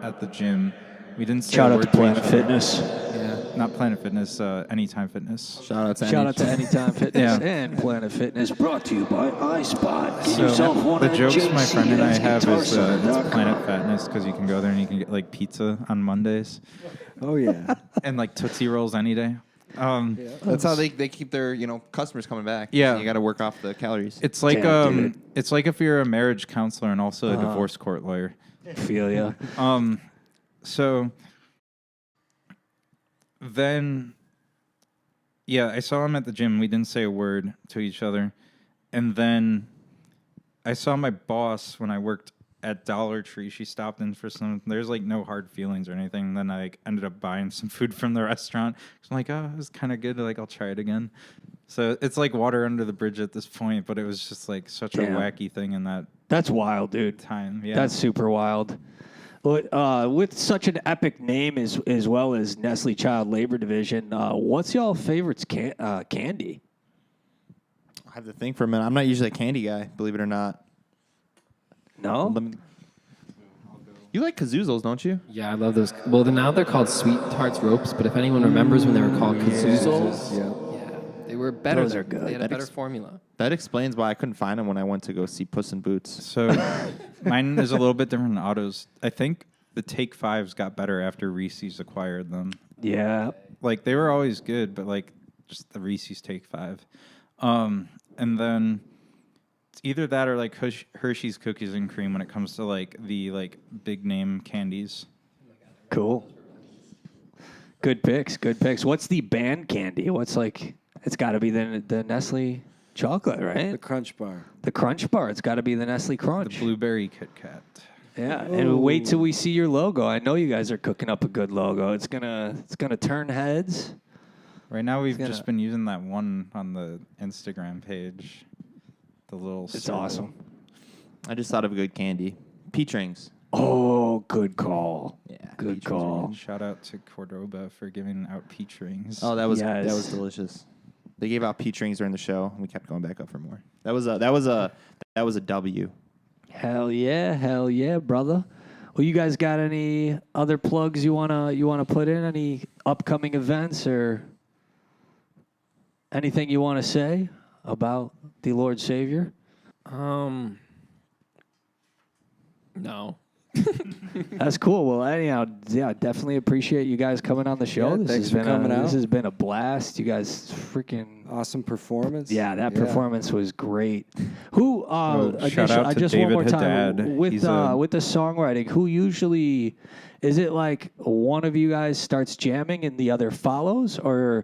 at the gym. We didn't say Shout a out word to each Planet other. Fitness. Yeah. Not Planet Fitness, Anytime Fitness. Shout out to Anytime Fitness Yeah. and Planet Fitness, brought to you by iSpot. Get So yourself one the at jokes my JC, friend and I that's have is it's guitarcenter.com. Planet Fatness, because you can go there and you can get like pizza on Mondays Oh yeah. and like Tootsie Rolls any day. That's how they keep their customers coming back. Yeah. You got to work off the calories. It's like Damn, dude. it's like if you're a marriage counselor and also a divorce court lawyer. Feel ya. So then, yeah, I saw him at the gym. We didn't say a word to each other. And then I saw my boss when I worked at Dollar Tree. She stopped in for some. There's like no hard feelings or anything. And then I like ended up buying some food from the restaurant. So I'm like, oh, it was kind of good. Like, I'll try it again. So it's like water under the bridge at this point. But it was just like such Damn. a wacky thing in that That's wild, dude. time. Yeah, That's super wild. With such an epic name as well as Nestle Child Labor Division, what's y'all favorites candy? I have to think for a minute. I'm not usually a candy guy, believe it or not. No? Let me- You like Kazoozles, don't you? Yeah, I love those. Well, now they're called Sweethearts Ropes, but if anyone remembers when they were called Kazoozles, yeah, they were better. Those are good. They had a That better ex- formula. That explains why I couldn't find them when I went to go see Puss in Boots. So mine is a little bit different than Otto's. I think the Take Fives got better after Reese's acquired them. Yeah. Like they were always good, but like just the Reese's Take Five. And then it's either that or like Hershey's Cookies and Cream when it comes to like the like big name candies. Cool. Good picks. Good picks. What's the band candy? What's like? It's got to be the Nestle chocolate, right? The Crunch Bar. The Crunch Bar. It's got to be the Nestle The Crunch. Blueberry Kit Kat. Yeah, and wait till we see your logo. I know you guys are cooking up a good logo. It's gonna turn heads. Right now we've gonna- just been using that one on the Instagram page. The little It's circle. awesome. I just thought of a good candy. Peach rings. Oh, good call. Yeah, Good peach rings are call. good. Shout out to Cordoba for giving out peach rings. Oh, that was Yes. delicious. They gave out peach rings during the show, and we kept going back up for more. That was a W. Hell yeah, brother. Well, you guys got any other plugs you wanna put in? Any upcoming events or anything you want to say about the Lord Savior? No. That's cool. Well, anyhow, yeah, definitely appreciate you guys coming on the show. Yeah, thanks for coming out. This has been a blast. You guys freaking Awesome performance. yeah, that performance was great. Who? shout out to just David one more time Haddad. with He's with the songwriting. Who usually is it like one of you guys starts jamming and the other follows, or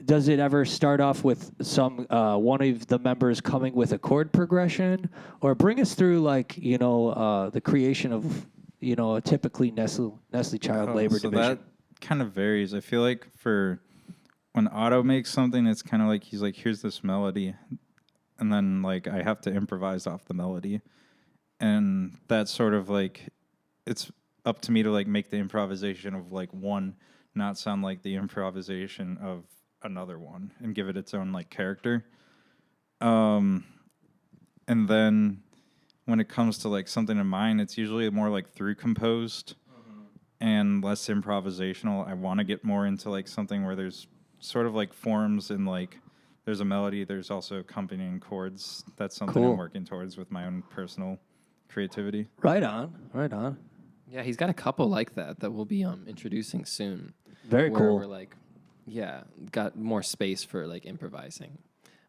does it ever start off with some one of the members coming with a chord progression, or bring us through like the creation of a typically Nestle Child Labor so Division? that kind of varies. I feel like for when Otto makes something, it's kind of like he's like, here's this melody, and then like I have to improvise off the melody, and that's sort of like it's up to me to like make the improvisation of like one not sound like the improvisation of another one and give it its own like character. And then when it comes to like something in mine, it's usually more like through composed and less improvisational. I want to get more into like something where there's sort of like forms and like there's a melody, there's also accompanying chords. That's something Cool. I'm working towards with my own personal creativity. Right on, right on. Yeah, he's got a couple like that we'll be introducing soon. Very where cool. We're like, got more space for like improvising.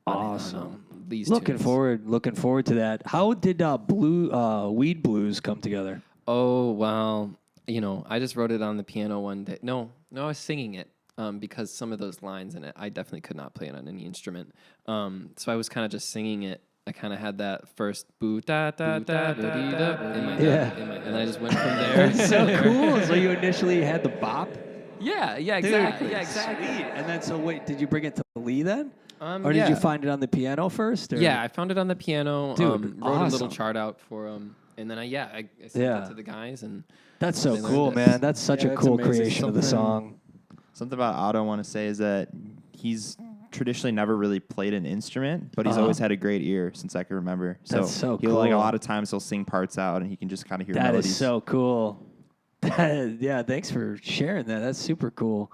Awesome. These Looking tunes. forward to that. How did Weed Blues come together? Oh well, I just wrote it on the piano one day. No, I was singing it because some of those lines in it, I definitely could not play it on any instrument. So I was kind of just singing it. I kind of had that first boo da da da da da in my head, and I just went from there. That's so cool. So you initially had the bop? Yeah, exactly. Dude, Yeah, exactly. Sweet. And then, so wait, did you bring it to Lee then? Or yeah. did you find it on the piano first? Or? Yeah, I found it on the piano. Dude, wrote a little awesome. chart out for and then I sent it to the guys, and That's so they learned cool, it. man. That's such a that's cool amazing. creation of the song. Something about Otto I want to say is that he's traditionally never really played an instrument, but he's always had a great ear since I can remember. That's so he'll like a cool. lot of times he'll sing parts out and he can just kind of hear That melodies. is so cool. Yeah, thanks for sharing that. That's super cool.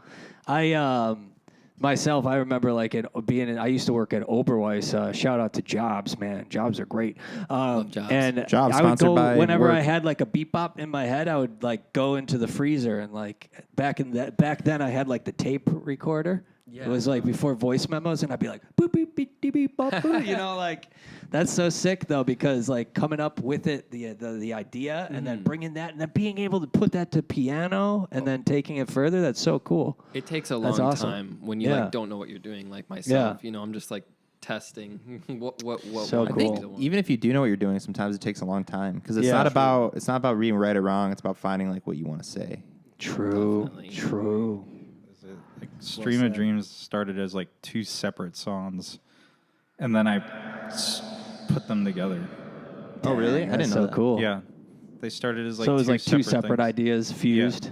Myself, I remember like I used to work at Oberweis. Shout out to Jobs, man. Jobs are great. Love Jobs. And Jobs I would sponsored go by whenever I work. had like a beep bop in my head, I would like go into the freezer and like back then I had like the tape recorder. Yeah. It was like before voice memos, and I'd be like boop beep beep beep beep bop, boop. Like that's so sick though, because like coming up with it, the idea, and then bringing that, and then being able to put that to piano, and then taking it further. That's so cool. it takes a That's long awesome. time when you Yeah. like don't know what you're doing. Like myself, Yeah. I'm just like testing what So one I think thing to one. even if you do know what you're doing, sometimes it takes a long time because it's Yeah. not about reading right or wrong. It's about finding like what you want to say. True, Definitely. true. Like Stream of Dreams started as like two separate songs, and then I put them together. Oh, really? I That's didn't know so that. cool. Yeah, they started as like So it was like two separate things. ideas fused.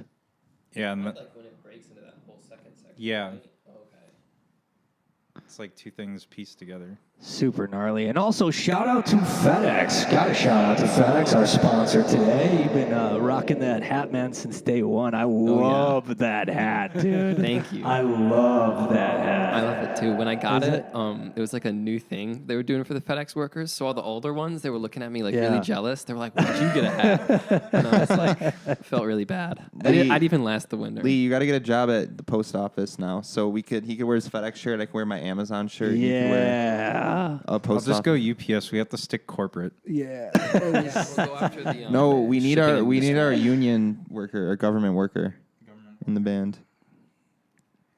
Yeah, and like when it breaks into that whole second section. Yeah. right? Okay. it's like two things pieced together. Super gnarly. And also, shout out to FedEx. Got to shout out to FedEx, our sponsor today. You've been rocking that hat, man, since day one. I love that hat, dude. Thank you. I love that hat. I love it too. When I got Is it, it? it was like a new thing they were doing for the FedEx workers. So all the older ones, they were looking at me like Yeah. really jealous. They were like, "Why did you get a hat?" And I was like, felt really bad. I'd even last the winter. Lee, you got to get a job at the post office now. So he could wear his FedEx shirt. I can wear my Amazon shirt. He could wear Yeah. a I'll post just go office. UPS. We have to stick corporate. Yeah. Yeah, we'll go after the, No, we need shipping our industry. union worker, our government worker in the band.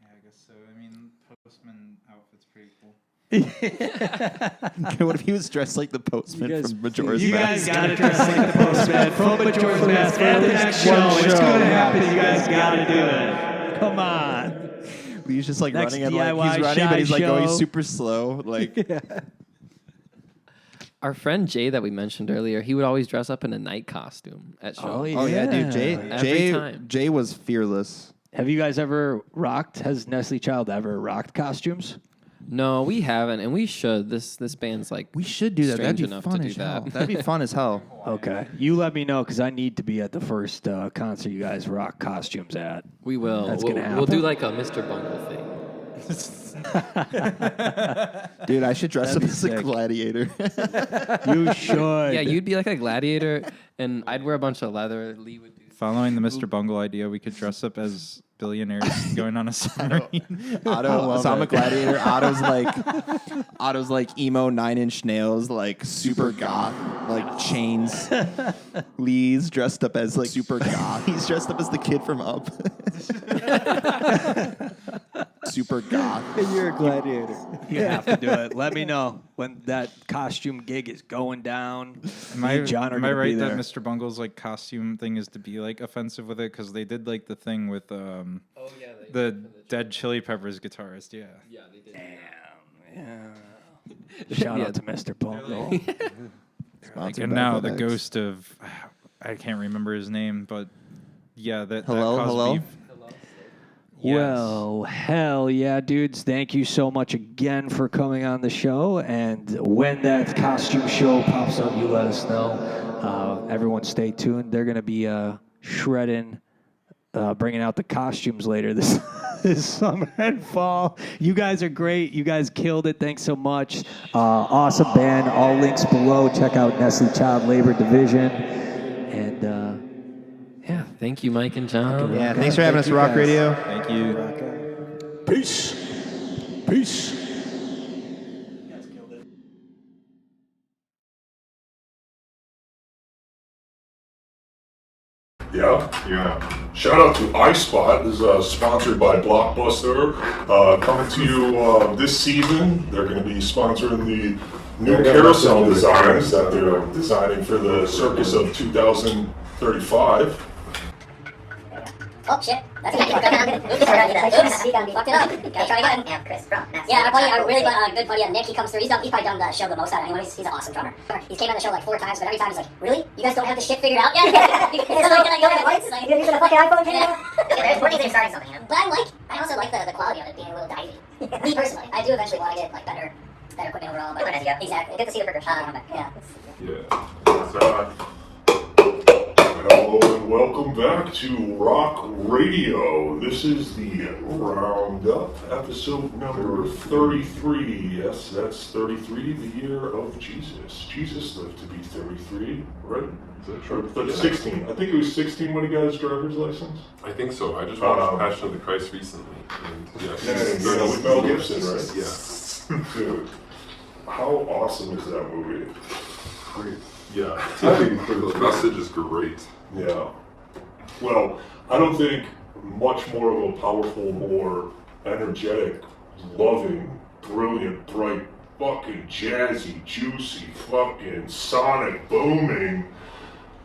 Yeah, I guess so. I mean, postman outfit's pretty cool. What if he was dressed like the postman You guys- from Majora's You Mask? guys got to dress like the postman from Majora's Mask at the next show. It's going to happen. You guys got to do it. Come on. He's just like Next running at like DIY he's running, but he's like going show. super slow. Like Our friend Jay that we mentioned earlier, he would always dress up in a night costume at shows. Oh, yeah. oh yeah, dude, Every time. Jay was fearless. Have you guys ever rocked? Has Nestle Child ever rocked costumes? No, we haven't, and we should. This band's like We should do that. That'd strange be enough fun to as do hell. that. That'd be fun as hell. Okay. You let me know because I need to be at the first concert you guys rock costumes at. We will. That's we'll, gonna we'll do happen. like a Mr. Bungle thing. Dude, I should dress That'd up be as a sick. gladiator. You should. Yeah, you'd be like a gladiator, and I'd wear a bunch of leather. Lee would do. Following the Mr. Bungle idea, we could dress up as billionaires going on a submarine. Otto, so I'm a gladiator. Otto's like emo 9-inch nails, like super goth, like chains. Lee's dressed up as like super goth. He's dressed up as the kid from Up. Super goth. And you're a gladiator. You have to do it. Let me know when that costume gig is going down. Am Me and John are am I gonna be right that there. Mr. Bungle's like costume thing is to be like offensive with it because they did like the thing with the Dead Chili Peppers guitarist? Yeah. Yeah, they did. Yeah. Shout out to Mr. Bungle. Sponsored And by now the FedEx. ghost of I can't remember his name, but yeah, that Hello, that caused hello? beef. Yes. Well, hell yeah, dudes. Thank you so much again for coming on the show. And when that costume show pops up, you let us know. Everyone stay tuned. They're going to be shredding, bringing out the costumes later this summer and fall. You guys are great. You guys killed it. Thanks so much. Awesome band. All links below. Check out Nestle Child Labor Division. And Yeah, thank you, Mike and John. Yeah, thanks for having us, Rock guys. Radio. Thank you. peace. Peace. Yeah. Shout out to iSpot. This is sponsored by Blockbuster. Coming to you this season. They're going to be sponsoring the new carousel designs that they're designing for the Circus of 2035. Oh shit, that's a good one. Oops, fucked it up. Gotta try again. Yeah, Chris, drum. Yeah, our really good buddy Nick, he comes through. He's probably done the show the most out of anyone. He's an awesome drummer. He's came on the show like 4 times, but every time he's like, really? You guys don't have this shit figured out yet? You're using a fucking iPhone camera? We're either starting something, But I also like the quality of it being a little divey. Me personally, I do eventually want to get like better equipment overall. But exactly, good to see the progression. Yeah. Yeah. Hello and welcome back to Rock Radio. This is the Roundup, episode number 33. Yes, that's 33, the year of Jesus. Jesus lived to be 33, right? Is that true? But 16. I think it was 16 when he got his driver's license. I think so. I just watched Passion of the Christ recently. And Yeah, with Mel Gibson, right? Yeah. Dude, how awesome is that movie? Great. Yeah. The message is great. Yeah. Well, I don't think much more of a powerful, more energetic, loving, brilliant, bright, fucking jazzy, juicy, fucking sonic booming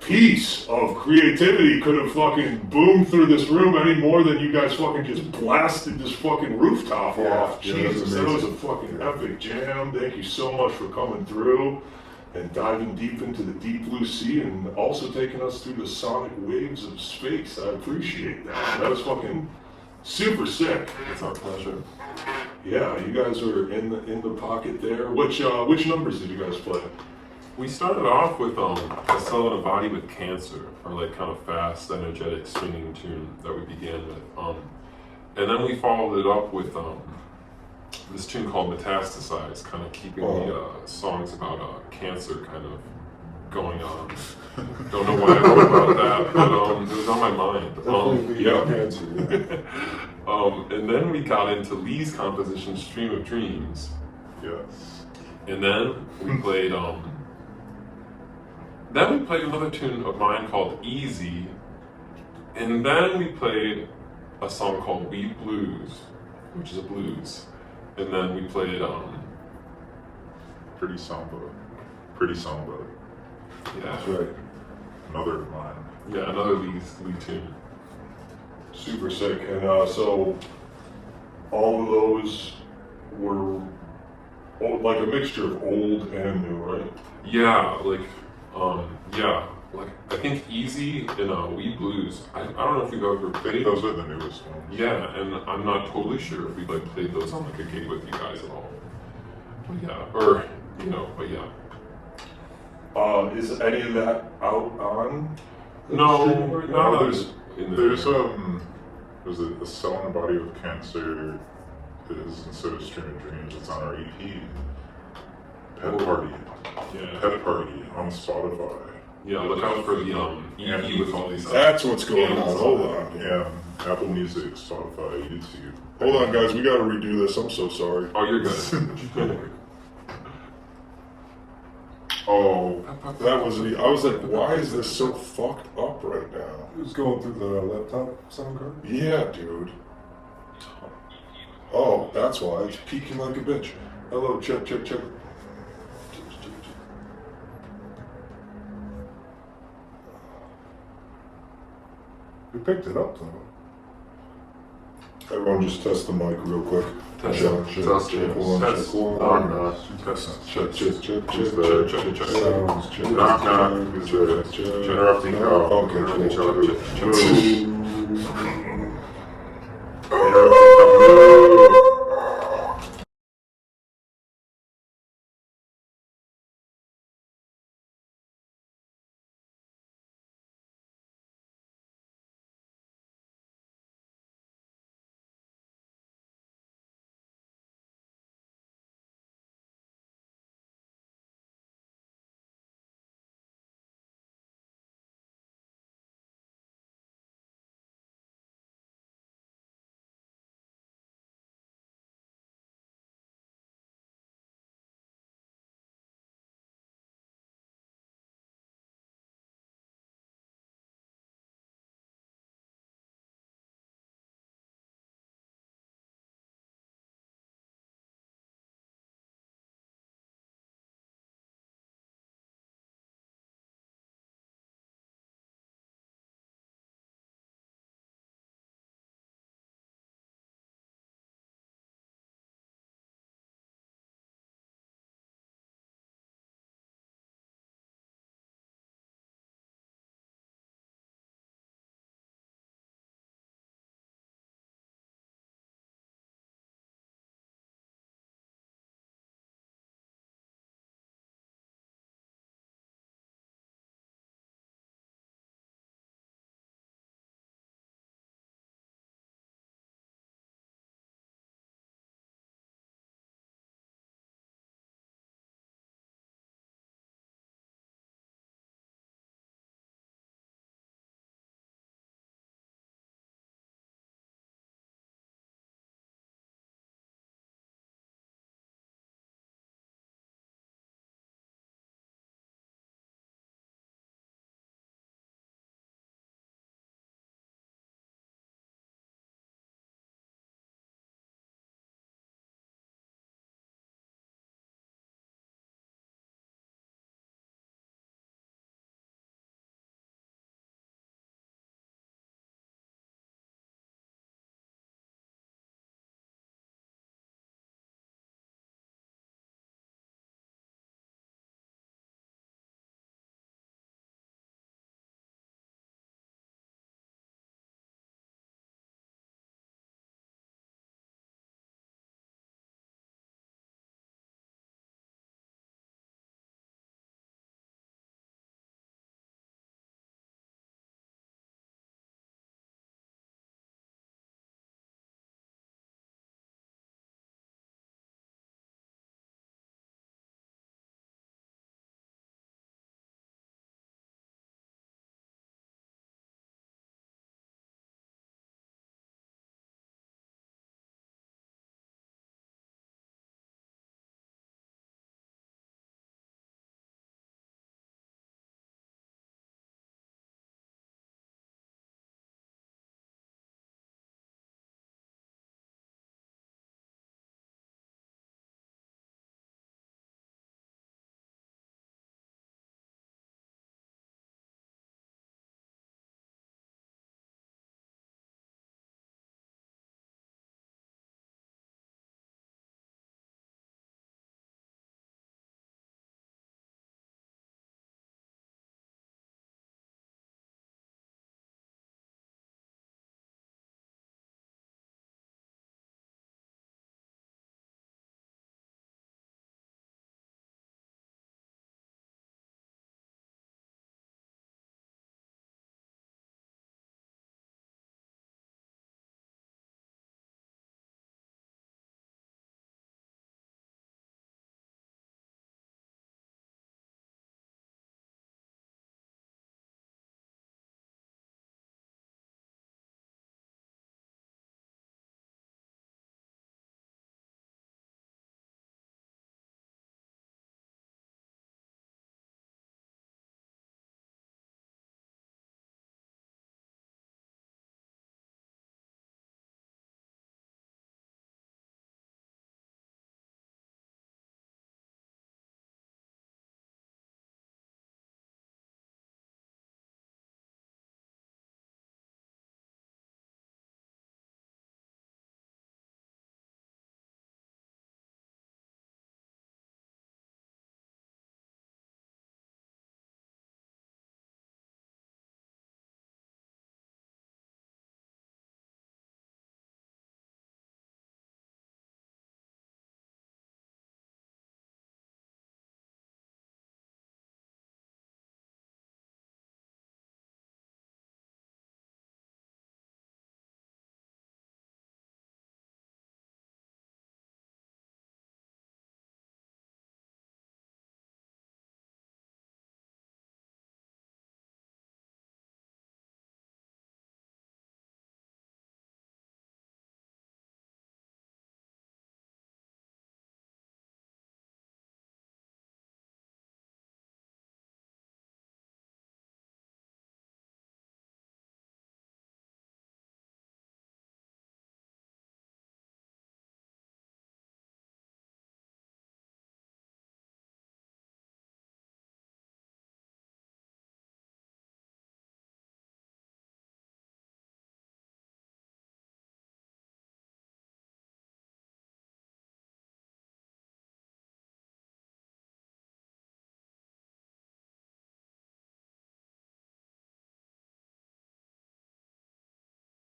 piece of creativity could have fucking boomed through this room any more than you guys fucking just blasted this fucking rooftop off. Yeah, Jesus, that was a fucking epic jam. Thank you so much for coming through and diving deep into the deep blue sea and also taking us through the sonic waves of space. I appreciate that. That was fucking super sick. It's our pleasure. Yeah, you guys are in the pocket there. Which numbers did you guys play? We started off with a Selling a Body with Cancer, our like kind of fast, energetic, swinging tune that we began with. And then we followed it up with this tune called Metastasize, kind of keeping the songs about cancer kind of going on. Don't know why I wrote about that, but it was on my mind. And then we got into Lee's composition, Stream of Dreams. Yes. And then we played another tune of mine called Easy. And then we played a song called Wheat Blues, which is a blues. And then we played Pretty Samba. Yeah. That's right. Another of mine. Yeah, another Lee tune. Super sick. And so all of those were like a mixture of old and new, right? Yeah, like like I think Easy and We Blues. I don't know if we've ever played Those are the newest ones. Yeah, and I'm not totally sure if we've like played those on like a gig with you guys at all. But yeah, or but yeah. Is any of that out on? No, There's was it A Cell in the Body with Cancer is instead of Stream of Dreams, it's on our EP. Pet Party. Yeah. Pet Party on Spotify. Yeah, look out for the EP with all these. That's what's going on. Hold on. Yeah. Apple Music, Spotify, YouTube. Hold on, guys. We got to redo this. I'm so sorry. Oh, you're good. Oh, that was I was like, why is this so fucked up right now? It was going through the laptop sound card. Yeah, dude. Oh, that's why. It's peaking like a bitch. Hello, check. We picked it up though. Everyone just test the mic real quick. Test. Hold on, check. Sounds Interrupting. Okay, cool.